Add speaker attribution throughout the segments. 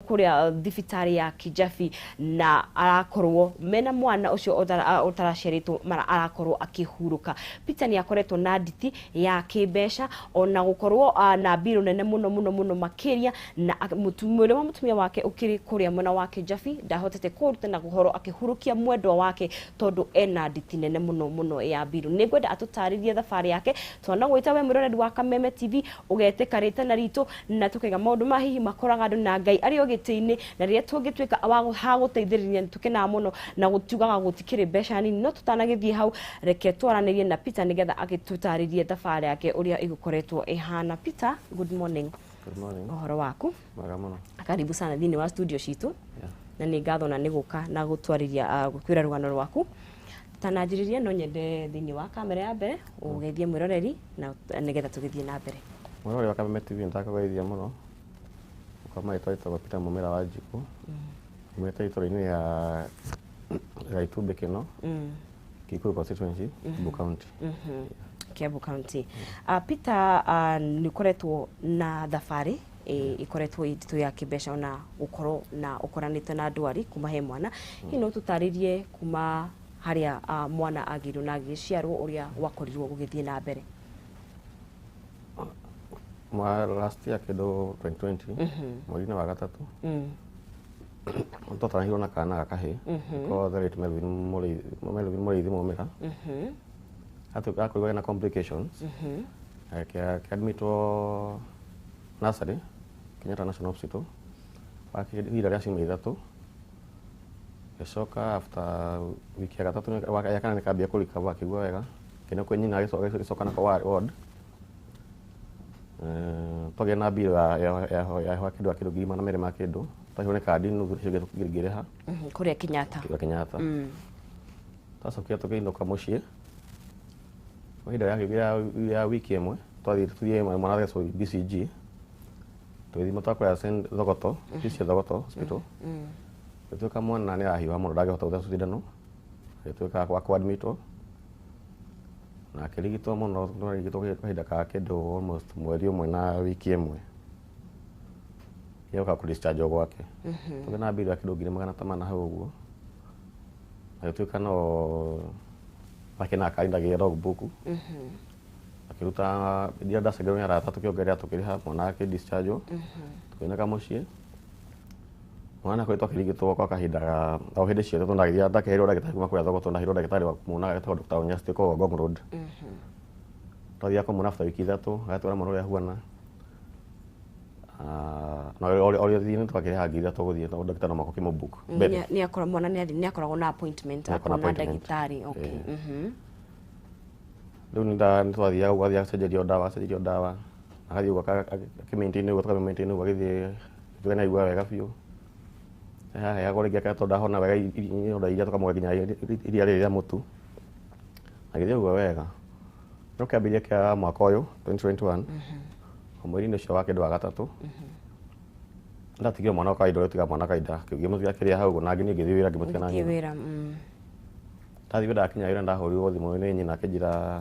Speaker 1: kuria thibitari ya Kijabe na arakorwo mena mwana ucio utaraciarĩtwo mara arakorwo akihuruka. Peter ni akoretwo na nditi ya kĩmbeca ona gukorwo na mbiro nene muno makiria na mutumia wake ukiri kuria mwena wa Kijabe ndahotete kuruta na guhoro akihurukia mwendwa wake tondu ena nditi nene muno ya mbiro. Nĩngwenda atutaririe thabarĩ yake twana gwĩta we mwiroreri wa Kameme TV ugetekarĩte na ritũ na tukaiga maũndũ ma hihi makoraga andũ na Ngai arĩ ogĩtĩ-inĩ na rĩrĩa tũngĩtuĩka ha gũteithĩrĩria nĩtũkenaga mũno na gũtiugaga gũtikĩrĩ mbeca nini no tutanagĩthiĩ hau reke twaranĩrie na Peter nĩgetha agĩtũtarĩrie thabarĩ yake ũrĩa ĩgũkoretwo ĩhana. Peter, good morning.
Speaker 2: Good morning.
Speaker 1: Ũhoro waku?
Speaker 2: Mwega mũno.
Speaker 1: Karibu sana thĩinĩ wa studio citũ. Na nĩ ngatho na nĩ gũka na gũtwarĩria gũkwĩra rũgano rwaku. Tananjĩrĩria no nyende thĩinĩ wa kamera ya mbere ũgeithie mwĩroreri na nĩgetha tũgĩthiĩ na mbere.
Speaker 2: Mwĩroreri wa Kameme TV nĩndakũgeithia mũno. Kwa itwa Peter Mumira wa Njiku. Umete itũra-inĩ ya Gaitũmbĩ kĩno. Kikuyu constituency, Kiambu County.
Speaker 1: Kiambu County. Peter nĩ koretwo na thabarĩ ikoretwo nditũ ya kĩmbeca ona gũkorwo na ũkoranĩte na ndwari kuma he mwana. Hihi no tũtarĩrie kuma harĩa mwana agĩrwo na agĩciarwo ũrĩa wakorirwo gũgĩthiĩ na mbere.
Speaker 2: Last year kĩndũ 2020 mweri-inĩ wa gatatũ twatanahirwo na kana gakahĩ ko the late Melvin Mũrĩithi Mumira akorirwo na complications akĩadmitwo nursery Kenyatta National Hospital ihinda rĩa ciumia ithatũ gĩcoka after wiki ya gatatũ ya kana nĩkambia kũrikaba akĩigua wega kĩnyo kwĩ nyina agĩcoka na ward togä na mbiro ya kĩndũ kĩndũ ngiri magana merĩ ma kĩndũ tahone kandi nuthu ngĩrĩha
Speaker 1: kũrĩa Kenyatta
Speaker 2: tacokire tũkĩinũka mũciĩ ihinda ya wiki ĩmwe twathiĩ mwana athecwo BCG tũgĩthiĩ mũtwakũrĩa St Thogoto icio Thogoto hospital gĩtuĩka mwana nĩ arahiũha mũno ndangĩhota gũthecwo cindano gĩtuĩka wa kũadmitwo na akĩrigitwo mũno tũrigitwo kahinda ka kĩndũ almost mweri ũmwe na wiki ĩmwe gĩoka kũ-discharge gwake tũgĩ na mbiro ya kĩndũ ngiri magana tamana hau ũguo agĩtuĩka no makĩna kari ndagĩe logbook akĩruta ndia ndacengerwo nĩ arata tũkĩongerera tũkĩrĩha mwana akĩ-discharge tũkĩinũka mũciĩ mwana akoretwo akĩrigitwo kwa kahinda o hĩndĩ ciothe tũnagĩthiĩ ndakĩheirwo ndagĩtarĩ kuma kũrĩa Thogoto ndahĩirwo ndagĩtarĩ wa kũmuona agĩtagwo Dr. Onyasti kũu Ngong Road twathiaga kũmuona after wiki ithatũ agatwĩra mwana ũrĩa ahuana na ũrĩa thiĩ nĩtwakĩrĩha ngiri ithatũ gũthiĩ tondũ ndagĩtarĩ no mũhaka ũkĩmũbook
Speaker 1: mwana nĩakoragwo na appointment akona ndagĩtarĩ.
Speaker 2: Rĩu nĩtwathiaga ũguo athiaga acenjerio ndawa agathiĩ ũguo akĩ-maintain ũguo tũkamĩ-maintain ũguo agĩthiĩ gĩtuĩka nĩaigua wega biũ heagwo rĩngĩ akĩra tondũ ndahona wega ironda iria tũkamũhe nginya iria rĩrĩ rĩa mũtu agĩthiĩ ũguo wega no kĩambĩrĩria kĩa mwaka ũyũ 2021 mweri-inĩ ũcio wa kĩndũ wa gatatũ ndatigire mwana wa kawaida ũrĩa tiga mwana kawaida ngĩmũtiga kĩrĩa hau na ngĩthiĩ wĩra ngĩmũtiga na nyina ndathiĩ ndakinya wĩra ndahũrirwo thimũ nĩ nyina akĩnjĩra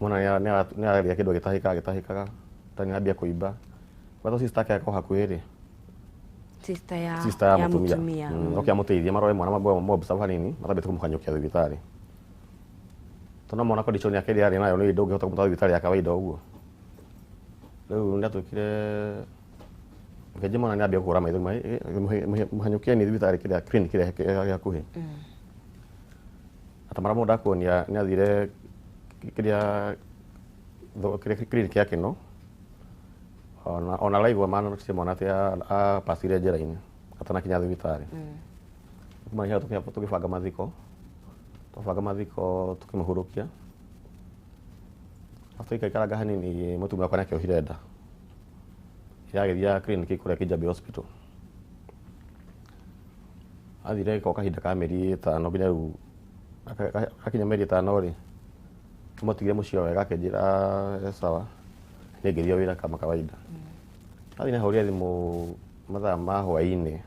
Speaker 2: mwana nĩararĩa kĩndũ gĩtahĩkaga tani ambia kũimba gwatho sister yake akoo hakuhĩ rĩ sister ya mutumia ũkĩamũteithia marore mwana mobserve hanini matambĩte kũmũhanyũkia thibitarĩ tondũ mwana condition yake ĩrĩa arĩ nayo nĩ ndũngĩhota kũmũtwara thibitarĩ ya kawaida ũguo. Rĩu nĩatuĩkire ngĩnjĩ mwana nĩambia kũhũra maitho mũhanyũkieni thibitarĩ kĩrĩa clinic ĩrĩa ĩ hakuhĩ atamara mũndũ ndakuonia nĩathire kĩrĩa clinic yake no ona live mwana atĩ apacire njĩra-inĩ atanakinya thibitarĩ kuma hau tũgĩbanga mathiko tũkĩmũhurũkia tũgĩikaranga hanini mũtumia wakwa nĩakĩohire nda yagĩthiaga clinic kũrĩa Kijabe hospital athire gĩko kahinda ka mĩeri ĩtano nginya rĩu akinya mĩeri ĩtano rĩ tũmũtigire mũciĩ wega akĩnjĩra sawa nĩngĩthiĩ wĩra kama kawaida athĩ nahũrire thimũ mathaa ma hwaĩ-inĩ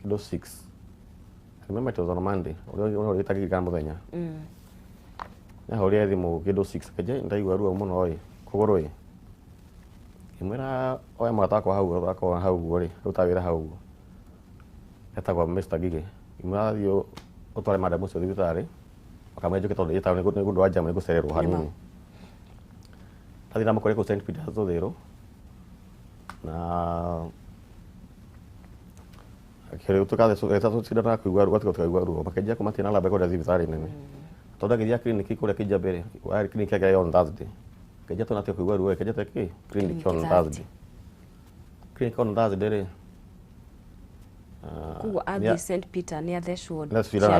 Speaker 2: kĩndũ 6 I remember it was on a Monday ũrĩa ũtagĩrĩka mũthenya nahũrire thimũ kĩndũ 6 akĩnjĩra ndaigua ruo mũno kũgũrũ Ngimwira oya mwata wakwa hau ri ruta wira hau etagwo Mr. Gigi ngimwira thio utware madam ucio thibitari akamwenje kitondu yetawe ni gundu wa jamu ni gucererwo hanini athira mukore ku St. Peter's Thutha na akiri tukathe so sidana kuigwa ruo makenjia kumatina laba kwa thibitari nene tondu ngithia clinic kuria Kijabe wa clinic ya on Thursday kenjia tona kuigwa ruo kenjia teke clinic on Thursday clinic on Thursday ri
Speaker 1: kuwa athi St. Peter ni athecwo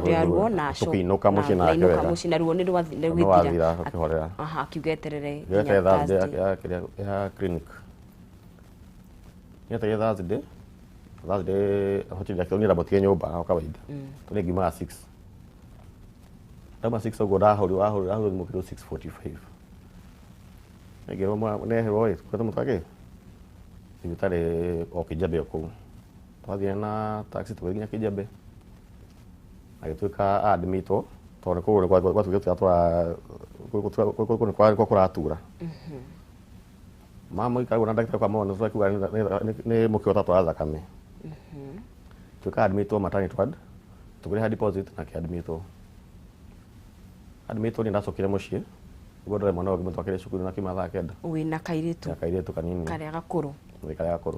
Speaker 2: ya ruo na tukiinuka mucii na
Speaker 1: inuka mucii na ruo ni rwithira
Speaker 2: akihorera
Speaker 1: akiugeterere
Speaker 2: nginya Thursday ya clinic nyata Thursday hochira kionira botie nyumba kwa kawaida tuni ngima 6 kama 6 ugo ahuri mukiro 6:45 ngero mwa ne roi kwa mutake thibitari o Kijabe ko twathie na taxi tuginya Kijabe agituika admito tondu kugure kwa tugitu kwa kuratura mama ikaigwa na ndagitari kwa mwana so akiuga ni mukiota twa thakame tuka admito maternity ward tukuriha deposit na admito ni ndacokire mucii godore mwana wangu mutwakire cukuru na kimatha kenda
Speaker 1: wina kairitu kanini karia gakuru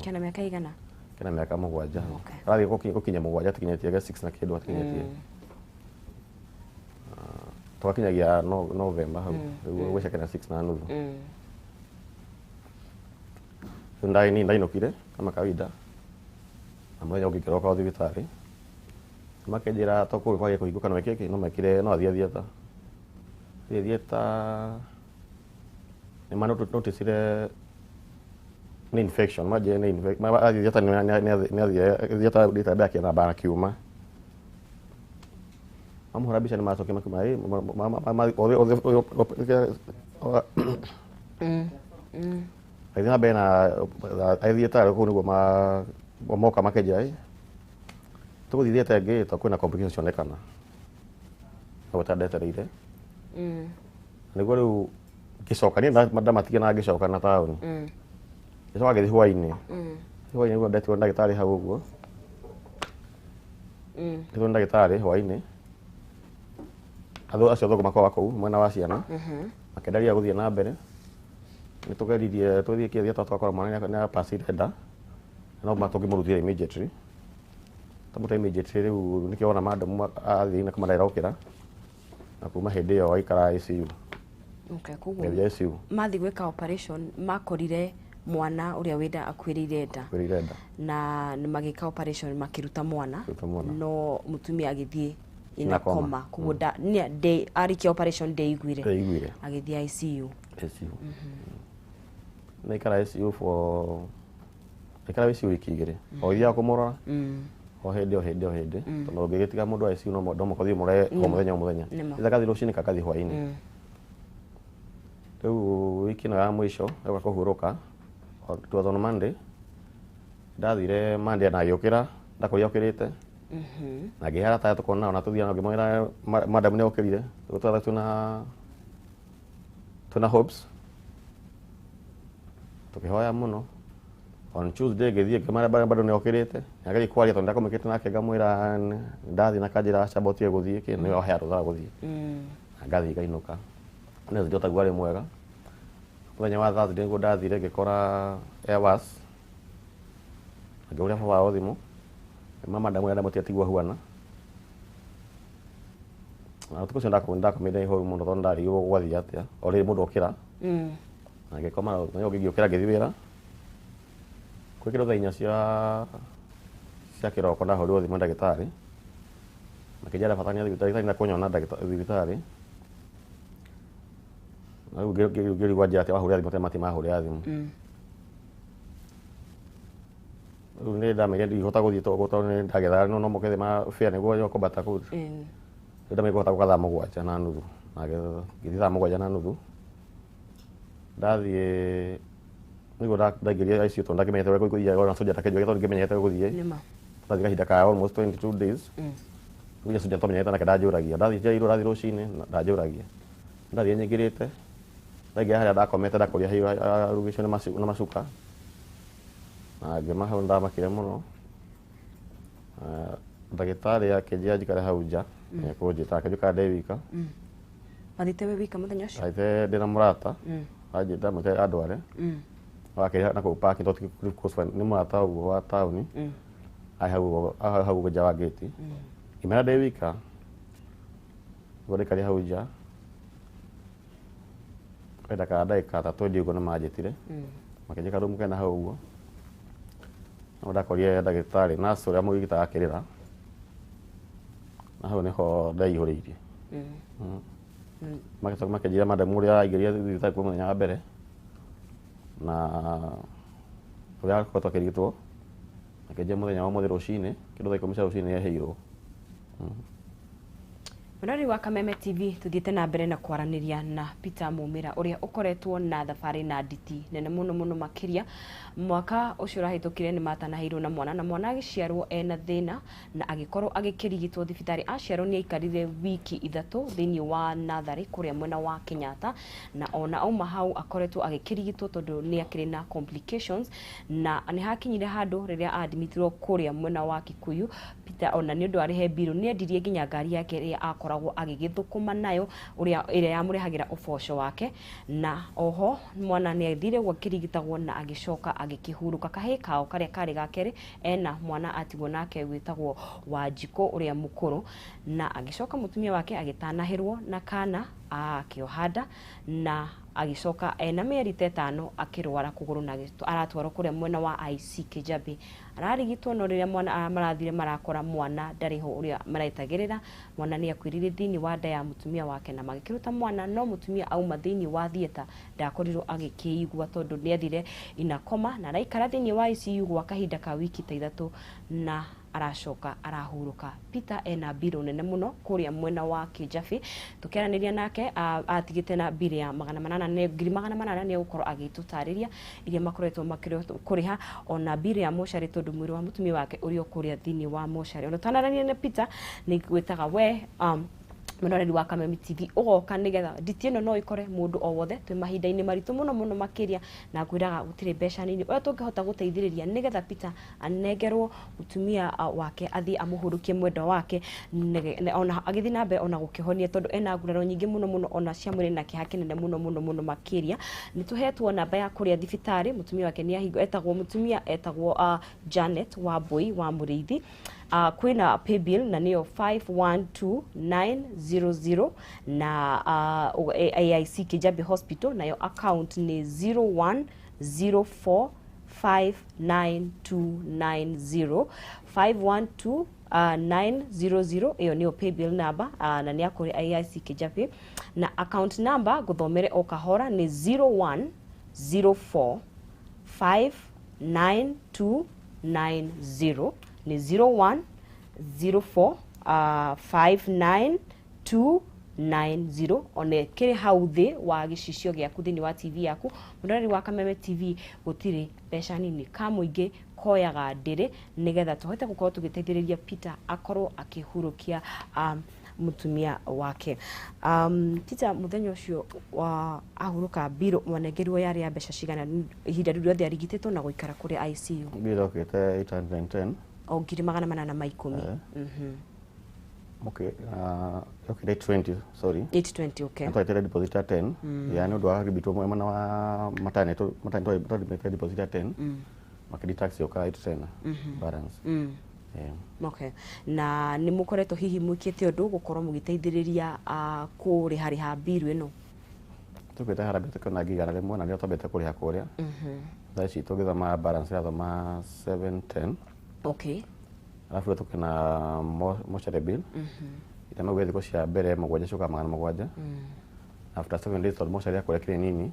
Speaker 1: kena miaka igana
Speaker 2: kena miaka 7 rathi gukinya 7 tukinyetie 6 na kindu atikinyetie twakinyagia November hau gweca kena 6 na nuthu ndainukire kama kawaida amwe ngikiroka thibitari makenjira tokuri kwa kuhingũka no ekeke no mekire no athia thieta ni mano noticire ni infection maje ni infection ma thieta ni thieta dita baki na bara kiuma amhorabisha ni macoke makumai mama aithina bena aithieta ko niguo moka makenjira tuguthithiete ngi to kwina complications cionekana no tadetereire niguo riu gicoka ni ndamatiga na gicoka na tauni gicoka githi hwaini niguo ndetirwo ndagitari hau uguo ndetirwo ndagitari hwaini acio thogo makwa kou mwena wa ciana makendaria guthie na mbere nitugeririe tuthie kithia twakora mwana na pasirenda no matungimurutire immediately tamuta immediately riu nikiona madam athi na kama ndairokira na kuma hindi yo aikara ICU
Speaker 1: kuguo
Speaker 2: ICU
Speaker 1: mathi gwika operation makorire mwana uria wenda akwirire nda na ni magika operation makiruta mwana no mutumia agithie ina koma kuguo day arikia operation day igwire agithie ICU na ikara ICU for ikara ICU wiki igiri o ia kumurora o hindi tondu ngigitiga mundu ICU no mukothi mure o muthenya ithagathi rucini kakathi hwaini riu wiki ya mwisho ega kuhuruka twathona on Monday ndathire Monday na yukira ndakuria ukirite na ngihara ta tukona ona tuthia ngimwira madam ni ukirire tutwatha tuna hopes tukihoya muno on Tuesday ngithie ngimara bado ni ukirite ngari kwaria tondu ndakomekete nake ngamwira ndathi na kanjira sabotie guthie ki ni ohe arutha guthie ngathi ngainuka na njota gwari mwega muthenya wa Thursday ngo ndathire ngikora Airwas ngauria baba wao thimu mama ndamwira mutia tigwa huana na tuko senda ndakomire ho mundo tondu ndari gwathi atia ori mundu okira na ngikoma no ngigiukira ngithiwira kwikira thainya cia kiroko ndahorirwo thimu ndagitari makijara fatania thibitari na kunyona thibitari na ngiri gwanja ati wahurira thimu mati mahurira thimu ni ndamenya ndihota guthie to ni ndagetha no mukethe ma fare niguo yo kumbata ku ndamenya kuhota gukatha mugwanja na nuthu na ngithie tha mugwanja na nuthu ndathie niguo ndaingiria ICU tondu ndakimenyete wega kuthia ona soja takenjwa tondu ngimenyete guthie ndathie kahinda ka almost 22 days kuja soja tomenyete na ndanjuragia ndathie jairo ndathie rucini ndanjuragia ndathie nyingirite ndaingia haria ndakomete ndakuria hiyo arugicio na macuka
Speaker 2: na ngĩma hau ndamakire mũno. Ndagĩtarĩ akĩnjĩra njikare hau nja nĩekũnjĩta akĩnjũka ndĩ wika.
Speaker 1: Wathĩte wĩ wika mũthenya ũcio?
Speaker 2: Athĩte ndĩna mũrata anjĩta mwĩte andware wakĩrĩa na kũu parking tondũ nĩ mũrata ũguo wa taũni hau nja wa gate. Ngĩmera ndĩ wika ngĩkarĩa hau nja kwenda ka ndagĩka 3 ndiũguo nĩmanjĩtire makĩnjĩka rumu kena hau ũguo. No ndakorire ndagĩtarĩ nurse ũrĩa mũrigitaga akĩrĩra na hau nĩho ndaihũrĩirie. Magĩcoka makĩnjĩra madam ũrĩa aingĩrire thibitarĩ kwa mũthenya wa mbere na ũrĩa akoretwo akĩrigitwo akĩnjĩra mũthenya wa ũmũthĩ rũcinĩ kĩndũ thaa 10 cia rũcinĩ nĩaheirwo.
Speaker 1: Mũrori wa Kameme TV tuthiĩte na mbere na kwaranĩria na Peter Mumira ũrĩa ũkoretwo na thabarĩ na nditi nene mũno makĩria. Mwaka ũcio ũrahitukire nĩ matanaheirwo na mwana agĩciarwo ena thĩna na agĩkorwo agĩkĩrigitwo thibitarĩ. Aciarwo nĩ aikarire wiki 3 thĩinĩ wa natharĩ kũrĩa mwena wa Kenyatta, na ona auma hau akoretwo agĩkĩrigitwo tondũ nĩ akĩrĩ na complications, na nĩ hakinyire handũ rĩrĩa admitirwo kũrĩa mwena wa Kikuyu. Peter ona nĩ ũndũ arĩhe mbirũ nĩ endirie nginya ngari yake ĩrĩa akoragwo agĩgĩthũkũma nayo ĩrĩa yamũrehagĩra ũboco wake, na oho mwana nĩ athire gũkĩrigitagwo na agĩcoka agĩkĩhurũka. Kahĩĩ kao karĩa karĩ gakerĩ ena mwana atigwo nake wĩtagwo Wanjikũ ũrĩa mũkũrũ, na agĩcoka mũtumia wake agĩtanahĩrwo na kana akĩohanda na agĩcoka ena mĩeri 5 akĩrwara kũgũrũ na aratwarwo kũrĩa mwena wa IC Kijabe. Ararigitwo no rĩrĩa mwana marathire marakora mwana ndarĩ ho ũrĩa maretagĩrĩra. Mwana nĩ akwĩrire thĩinĩ wa nda ya mũtumia wake na magĩkĩruta mwana, no mũtumia auma thĩinĩ wa thieta ndakorirwo agĩkĩigua tondũ nĩ athire inakoma na araikara thĩinĩ wa ICU gwa kahinda ka wiki 3 na aracoka arahurũka. Peter ena mbirũ nene mũno kũrĩa mwena wa Kijabe. Tũkĩaranĩria nake atigĩte na mbirũ ya 800,000 nĩ egũkorwo agĩtũtarĩria iria makoretwo kũrĩha, ona mbirũ ya mocarĩ tondũ mwĩrĩ wa mũtumia wake ũrĩ o kũrĩa thĩinĩ wa mocarĩ. Ona twanarania na Peter nĩ gwĩtaga we mũroreri wa Kameme TV ũgoka nĩgetha nditi ĩno no ĩkore mũndũ o wothe twĩ mahinda-inĩ maritũ mũno makĩria, na ngwĩraga gũtirĩ mbeca nini ũrĩa tũngĩhota gũteithĩrĩria nĩgetha Peter anengerwo mũtumia wake athiĩ amũhurũkie mwendwa wake, ona agĩthiĩ na mbere ona gũkĩhonia tondũ ena nguraro nyingĩ mũno ona cia mwĩrĩ na kĩeha kĩnene mũno makĩria. Nĩ tũhetwo namba ya kũrĩa thibitarĩ, mũtumia wake nĩ ahingwo, etagwo Janet Wambui wa Mũrĩithi. Kwĩna paybill na nĩyo 512900 na AIC Kijabe Hospital, nayo account nĩ 0104599290 512900. Iyo niyo paybill number na nĩ ya kũrĩ AIC Kijabe, na account number gũthomere o kahora nĩ 0104599290 ni 0104599290. Ona kĩrĩ hau thĩ wa gĩcicio gĩaku thĩinĩ wa TV yaku. Mũroreri wa Kameme TV gũtirĩ mbeca nini ka mũingĩ koyaga ndĩrĩ nĩgetha tũhote gũkorwo tũgĩteithĩrĩria Peter akorwo akĩhurũkia mũtumia wake. Peter mũthenya ũcio wa ahurũka mbirũ wanengerirwo yarĩ ya mbeca cigana ihinda rĩu rĩothe arigitĩtwo na gũikara kũrĩa ICU?
Speaker 2: Mbirũ okĩte 810
Speaker 1: o 810.
Speaker 2: Okay, okay, 820, sorry.
Speaker 1: 820, okay.
Speaker 2: Ndio ile deposit ya 10. Yani ndo akibitwa mwana wa matane deposit ya 10. Makidi tax yoka 8 tena. Balance.
Speaker 1: Okay. Na nĩ mũkoretwo hihi mwĩkĩte ũndũ gũkorwo mũgĩteithĩrĩria kũrĩha mbirũ ĩno?
Speaker 2: Tũkwĩte harambĩte kana ngigana rĩmwe na nĩo twambĩte kũrĩha kũrĩa. Thaa ici tũgĩthoma balance ya thoma 710.
Speaker 1: Okay.
Speaker 2: Alafu tukina mochare bill. Itama gwethe ko cia mbere mugwanja coka 700. After 7 days tol mochare yakore kire nini.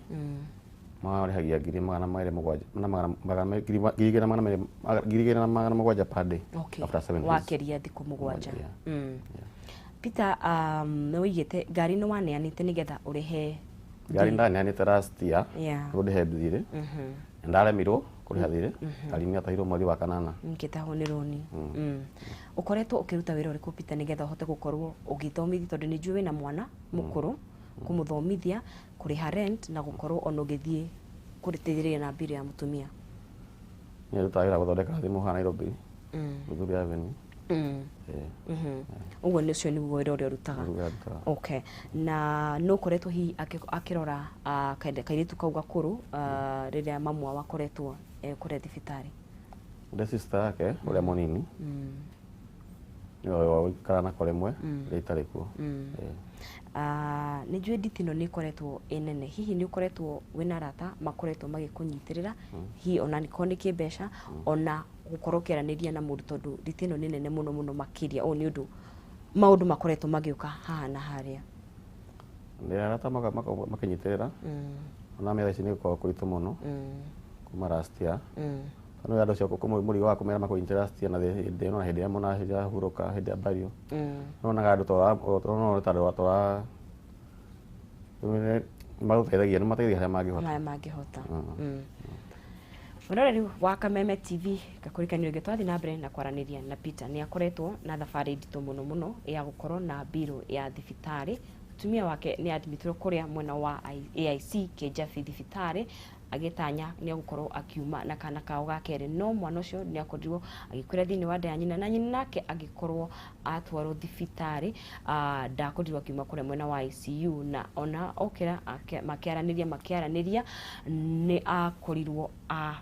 Speaker 2: Marehagia ngiri 700 per day.
Speaker 1: After 7 days. Wakeria thikũ 7. Peter no wigite ngari no waneanite nigetha ũrehe
Speaker 2: ngari ndaneanite last year. Ũrehe thire. Ndaremirwo kũrĩha thirĩ ngari nĩ atahirwo mweri wa kanana
Speaker 1: ngĩtahwo nĩ roni. Ũkoretwo ũkĩruta wĩra ũrĩkũ Peter nĩgetha ũhote gũkorwo ũgĩthomithia tondũ nĩ njũĩ wĩna mwana mũkũrũ, kũmũthomithia, kũrĩha rent na gũkorwo ona ũgĩthiĩ kũrĩteithĩrĩria na mbirũ ya mũtumia?
Speaker 2: Ni rutagira guthondeka thimu ha Nairobi. Guthuria Avenue.
Speaker 1: Uguo nä å cio nä guo wä ra å rä a å rutaga. Okay. Na no koretwo hihi akirora kairitu kau gakuru riria mamu wao akoretwo kuria thibitarä.
Speaker 2: Nde sister yake uria munini. Yo ikara na kore mwe ria itari kuo.
Speaker 1: Nä njå nditi no nä koretwo ä nene, hihi nä å koretwo wä na arata makoretwo magä kå nyitä rä ra hihi ona nä korwo nä kä mbeca ona gå korwo kä aranä ria na må ndå tondå nditi ä no nä nene må no må no makä ria å nä å ndå maå ndå makoretwo magä å ka haha na harä a.
Speaker 2: Nä arata makä nyitä rä ra ona mä tha ici nä gå korwo kå ritå må no kuma last year. No ya docio ko muri wa kumera mako interest na de no hede mo na hede huroka hede bario no na gado to no ta do to ma uteithagia no mateithia harĩa mangĩhota.
Speaker 1: Mũroreri wa Kameme TV gakũrĩkanĩrio gĩ twathi na mbere na kwaranĩria na Peter nĩ akoretwo na thabarĩ nditũ mũno mũno ya gũkorwo na mbirũ ya thibitarĩ. Mutumia wake nĩ admitirwo kũrĩa mwena wa AIC Kijabe thibitarĩ agitanya nĩ agũkorwo akiuma na kana kao gakere no mwana ũcio nĩ akorirwo agĩkwĩra thĩinĩ wa nda ya nyina na nyina nake agĩkorwo atwarwo thibitarĩ ndakorirwo akiuma kũrĩa mwena wa ICU na ona okĩra makĩaranĩria nĩ akorirwo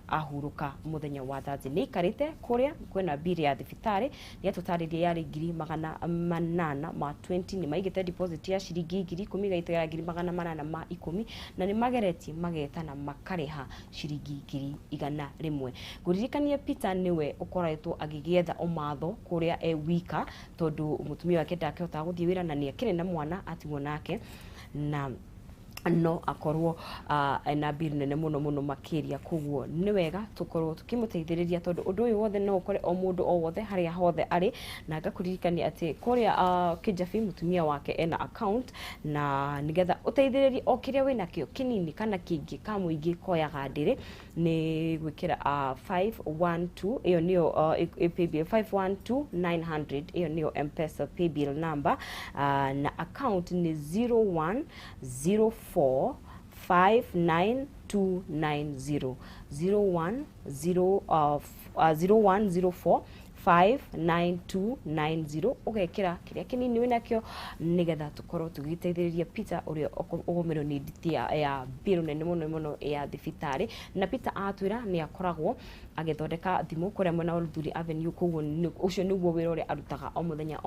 Speaker 1: ahurũka mũthenya wa Thursday. Nĩ aikarĩte kũrĩa kwĩna mbirũ ya thibitarĩ nĩ atũtarĩria yarĩ 820 nĩ maigĩte deposit ya ciringi 10,000 gaitĩra 810 na nĩ mageretie magetana makarĩha ciringi 100,000. Ngũririkanie Peter niwe ũkoretwo agĩgĩetha ũmatho kũrĩa wika tondũ mutumia wake ndakĩhotaga gũthiĩ wĩra na nĩ akĩrĩ na mwana atigwo nake na no akorwo na mbirũ nene mũno mũno makĩria koguo nĩ wega tũkorwo tũkĩmũteithĩrĩria tondũ ũndũ ũyũ wothe no ũkore o mũndũ o wothe harĩa hothe arĩ na ngakũririkania atĩ kũrĩa Kijabe mutumia wake ena account na nĩgetha ũteithĩrĩrie o kĩrĩa wĩna kĩo kĩnini kana kĩingĩ ka mũingĩ koyaga ndĩrĩ nĩ gwĩkĩra 512 ĩyo nĩyo paybill 512900 ĩyo nĩyo M-Pesa paybill number na account nĩ 0104599290 0104599290 ugekira kiria kinini wina kio nigetha tukorwo tugiteithiriria Peter uria ugomerwo ni nditi ya mbirũ nene muno muno ya thibitari na Peter atwira ni akoragwo agithondeka thimu kuria mwena wa Ruthuri Avenue koguo ucio niguo wira uria arutaga o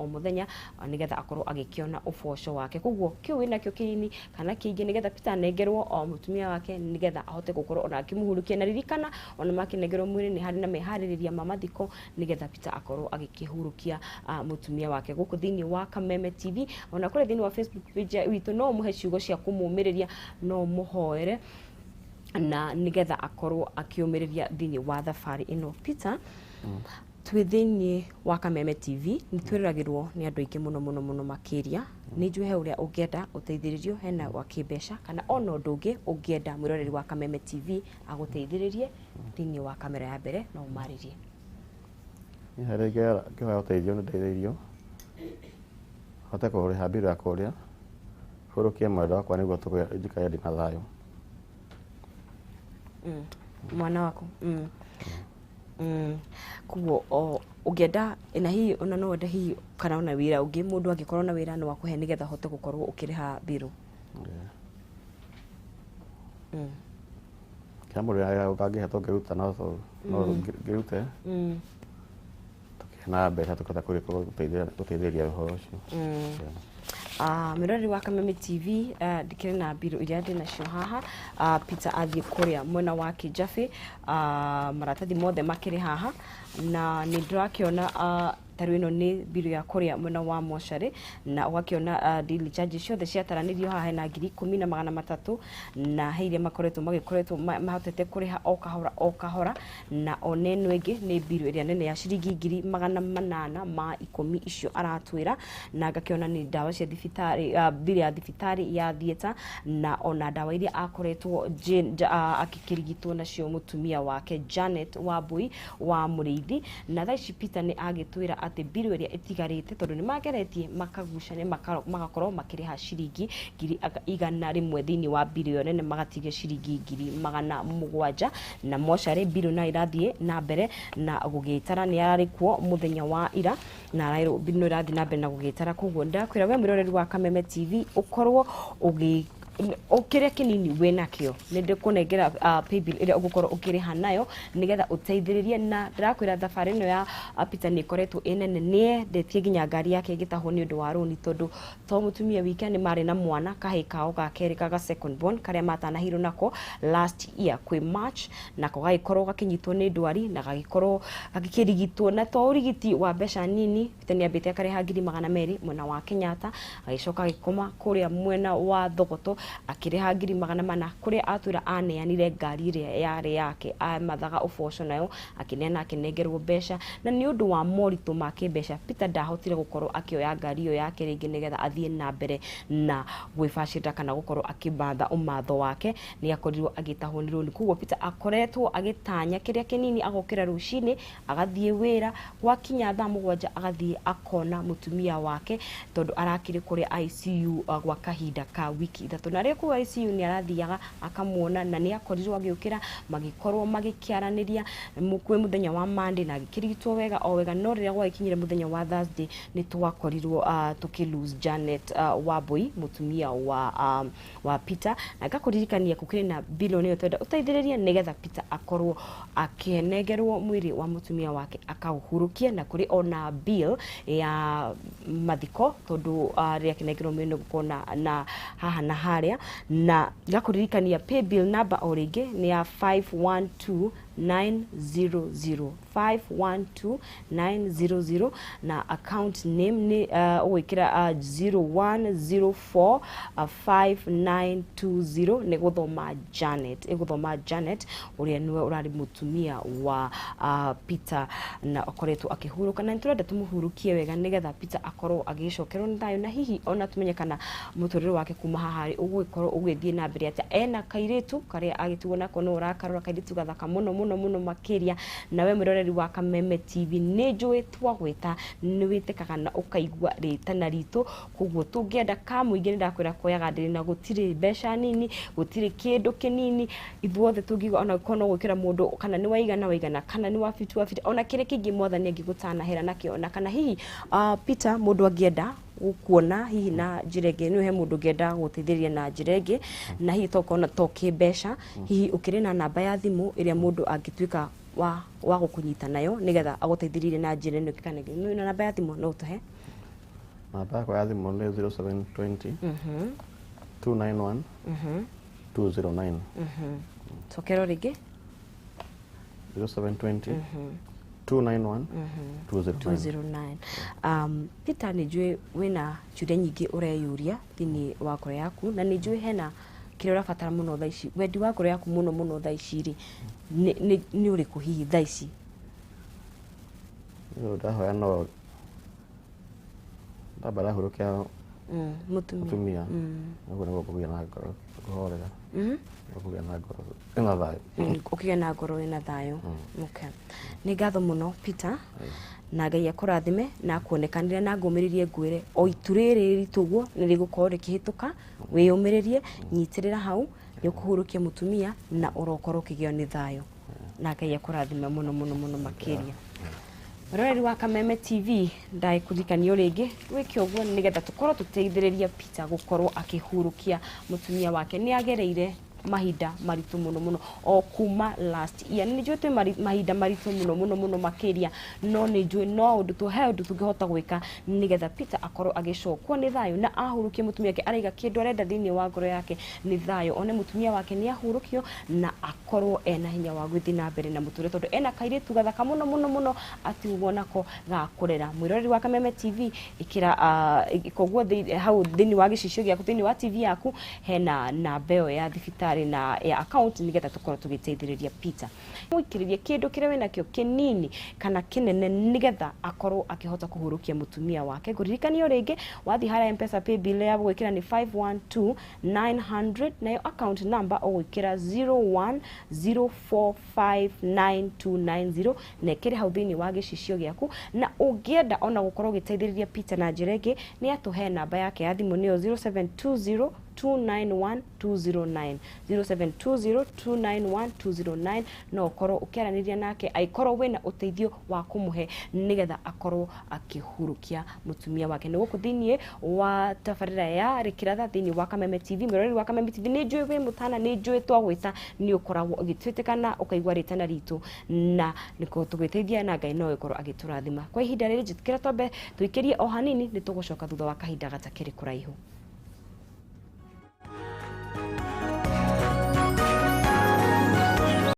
Speaker 1: muthenya nigetha akorwo agikiona uboco wake koguo kio wina kio kinini kana kiingi nigetha Peter nengerwo o mutumia wake nigetha ahote gukorwo ona akimuhurukia na ririkana ona makinengerwo mwiri ni hari na mehaririria mamathiko nigetha Peter akorwo agikihurukia mutumia wake guku thiini wa Kameme TV ona kuri thiini wa Facebook page witu no muhe ciugo cia kumumiriria no muhoere na nigetha akorwo akiumiriria thiini wa thabarĩ ino Peter twi thiini wa Kameme TV ni twiragirwo ni andu aingi muno makiria ni njue he uria ungienda uteithiririo hena wa kimbeca kana ona undu ungi ungienda mwiroreri wa Kameme TV aguteithiririe thiini wa kamera ya mbere no umaririe
Speaker 2: ni harege kihoya uteithio ni ndeithĩrio hote kũrĩha mbirũ yakwa ũrĩa hũrũkie mwendwa wakwa nĩguo tũgĩikare ndĩ na thayũ.
Speaker 1: Mwana wako kuguo ungienda na hihi ona no wende hihi kana ona wira ungi mundu angikorwo na wira no wakuhe nigetha hote gukorwo ukiriha mbirũ.
Speaker 2: Kamuri ya ukangihe tũngĩruta no ngĩrute tukĩhena mbeca tukahota gũteithĩrĩria ũhoro ũcio.
Speaker 1: Mirori wa Kameme TV ndikĩrĩ na mbirũ iria ndĩ nacio haha Peter athiĩ kũrĩa mwena wa Kijabe maratathi mothe makĩrĩ haha na nĩ ndĩrakĩona taru ino ni mbirũ ya kũrĩa mwena wa mocarĩ na ũgakĩona daily charges ciothe ciataranĩrio haha hena 10,300 na heire makoretwo mahotete kũrĩha o kahora na ona ĩno ĩngĩ nĩ mbirũ ĩrĩa nene ya ciringi 810 icio aratwĩra na ngakĩona nĩ ndawa cia thibitarĩ mbirũ ya thibitarĩ ya theater na ona ndawa iria akoretwo akĩkĩrigitwo nacio mutumia wake Janet Wambui wa Mũrĩithi na thaa ici Peter nĩ agĩtwĩra ati bill iria itigarite tondu ni mageretie makagucania magakorwo makiriha ciringi 100 thiini wa bill iyo nene magatigia ciringi 700 na moshari bill na irathie na mbere na gugitara ni ararikuo muthenya wa ira na rairo bill no irathie na mbere na gugitara koguo ndakwira we mwiroreri wa Kameme TV ukorwo ugi okire kinini wena kio nende kunengera paybill ire ugukorwo ukiriha nayo nigetha uteithiririe na ndirakwira thabari no ya Peter ni koretwo enene nie ndetie ginya ngari yake igitahwo ni undu wa roni tondu to mutumia wike ni mari na mwana kahikao ga keri kaga second born karia matana hiro nako last year kwi March nako gagikorwo gakinyitwo ni ndwari na gagikorwo gagikirigitwo na to urigiti wa besha nini Peter ni ambite akareha 200 mwena wa Kenyatta agicoka gikoma kuria mwena wa Thogoto akireha 400 kuria atwira aneanire ngari iria yari yake mathaga uboco nayo akinena akinengerwo besha na ni undu wa moritu make besha Peter ndahotire gukorwo akioya ngari iyo yake ringi nigetha athie na mbere na gwibacira kana gukorwo akibatha umatho wake ni akorirwo agitahwo ni roni kuguo Peter akoretwo agitanya kiria kinini agokira rucini agathie wira gwakinya thaa 7 agathie akona mutumia wake tondu arakire kuria ICU gwa kahinda ka wiki ithatu na riku ICU ni arathiaga akamuona na ni akorirwo agiukira magikorwo magikiaraniria mukwe muthenya wa Monday na gikirigitwo wega o wega no riria gwakinyire muthenya wa Thursday ni twakorirwo tukilose Janet Wabui mutumia wa Peter na gakuririkania kukiri na billion yo twenda uteithiririe nigetha Peter akorwo akienengerwo mwiri wa mutumia wake akauhurukie na kuri ona bill ya mathiko tondu ria kinengerwo mwino gukona na haha na haria na gakuririkania pay bill number oringi ni ya 512900 512900 na account name ni uwikira 01045920 ni guthoma Janet uria niwe urari mutumia wa Peter na okoretwo akihuruka na nturenda tumuhurukie wega nigetha Peter akorwo agicokerwo ni thayo na hihi ona tumenyekana muturire wake kuma hahari uguikorwo ugithie na mbere ati ena kairitu karia agituona nako no urakarora kairitu gathaka muno makiria na we mwiroreri wa Kameme TV nejwe twagweta niwitekaga na ukaigwa ritana ritu kuguo tungienda kamuingi ndakwira koyaga ndiri na gutiri besha nini gutiri kindu kinini ithuothe tungigwa ona kono gwikira mundu kana ni waigana kana ni wa fit ona kire kingi mwathani angigutana hera nakio ona kana hihi Peter mundu angienda kuona hihi na jirege ni he mundu ngenda guteithiriria na jirege na hihi tokona toke besha hihi ukiri na namba ya thimu iria mundu angituika wa gukunyita nayo nigetha aguteithiririe na njira ino kikanege ni na namba ya thimu no tuhe
Speaker 2: namba ya thimu ni 0720 291 209
Speaker 1: tokero ringi
Speaker 2: 0720 291 209
Speaker 1: Peter nijue wina churia nyingi ureyuria thini wa ngoro yaku na nijue hena kire urabatara muno thaa ici wendi wa ngoro yaku muno thaa ici ri ni uriku hihi thaa ici
Speaker 2: ndahoya no ndabara hurukia mutumia niguo niguo kugia na ngoro kuhorera kugia na ngoro ina thayo
Speaker 1: kugia na ngoro ina thayo okay ni ngatho muno Peter na Ngai akurathime na kuonekanire na ngumiririe ngwire o ituriri rituguo ni rigukorwo rikihituka wiyumiririe nyitirira hau yukuhurukia mutumia na urokorwo kigio ni thayo na Ngai akurathime muno makiria Roreri wa Kameme TV ndai kuthikania ringi wiki uguo nigetha tukorwo tuteithiriria Peter gukorwo akihurukia mutumia wake ni agereire mahinda maritu muno o kuma last year ni njwe mahinda maritu muno makiria no ni njwe no undu tuhe undu tungihota gwika nigetha Peter akorwo agicokwo ni thayo na ahurukie mutumia wake araiga kindu arenda thini wa ngoro yake ni thayo one mutumia wake ni ahurukio na akorwo ena hinya wa guthi na mbere na muture tondu ena kairitu gathaka muno ati uguo nako gakurera mwiroreri wa Kameme TV ikira koguo hau thini wa gicicio giaku thini wa TV yaku hena namba ya thibitari arĩ na account nigetha tukorwo tugiteithĩrĩria Peter mwikiririe kindu kiria wina kio kinini kana kinene nigetha akorwo akihota kuhurukia mutumia wake guririkanio ringi wathi hara M-Pesa pay bill ya gwikira ni 512900 nayo account number ogwikira 0104599290 nekire hau thini wa gicicio giaku na ungienda ona gukorwo giteithĩrĩria Peter na njirege ni atuhe namba yake ya thimu niyo 0720 291 209 no korwo ukiaraniria nake aikorwo wina uteithio wa kumuhe nigetha akorwo akihurukia mutumia wake ni guku thinie wa tabarira ya Rikiratha thinie wa Kameme TV mirori wa Kameme TV ni njui we mutana ni njui twagwita ni ukoragwo ugitwitikana ukaigwa ritana ritu na niko tugwiteithia na Ngai no ikorwo agiturathima kwa ihinda riri jitikira twambe tuikirie o hanini ni tugucoka thutha wa kahinda gatakiri kuraihu.